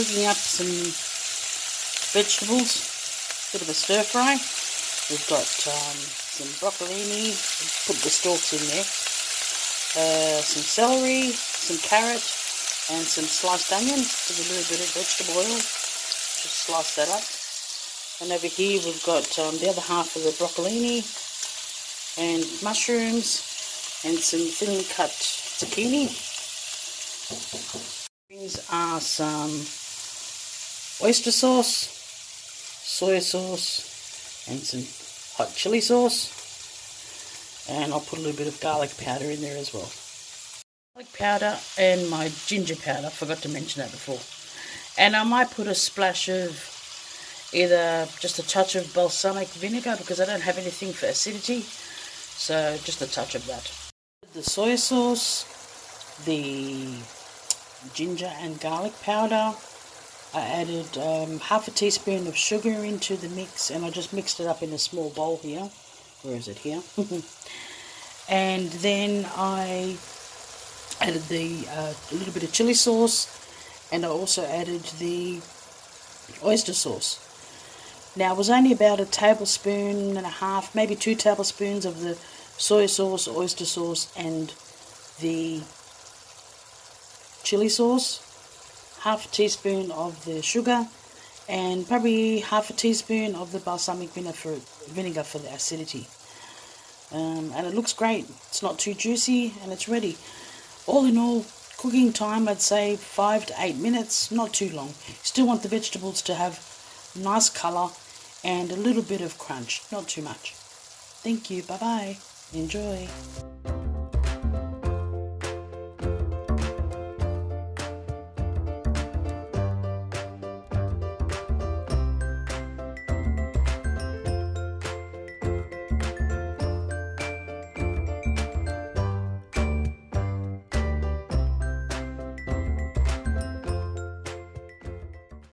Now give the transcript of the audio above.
cooking up some vegetables, bit of a stir fry. We've got some broccolini, put the stalks in there, some celery, some carrot, and some sliced onion with a little bit of vegetable oil. Just slice that up. And over here we've got the other half of the broccolini and mushrooms and some thinly cut zucchini. These are some oyster sauce, soy sauce, and some hot chili sauce. And I'll put a little bit of garlic powder in there as well. Garlic powder and my ginger powder, forgot to mention that before. And I might put a splash of either just a touch of balsamic vinegar because I don't have anything for acidity, so just a touch of that. The soy sauce, the ginger and garlic powder, I added half a teaspoon of sugar into the mix, and I just mixed it up in a small bowl here. Where is it? Here. And then I added a little bit of chili sauce, and I also added the oyster sauce. Now it was only about a tablespoon and a half, maybe 2 tablespoons of the soy sauce, oyster sauce, and the chili sauce, half a teaspoon of the sugar, and probably half a teaspoon of the balsamic vinegar for the acidity. And it looks great. It's not too juicy, and it's ready. All in all, cooking time, I'd say 5 to 8 minutes, not too long. Still want the vegetables to have nice colour and a little bit of crunch, not too much. Thank you, bye bye, enjoy.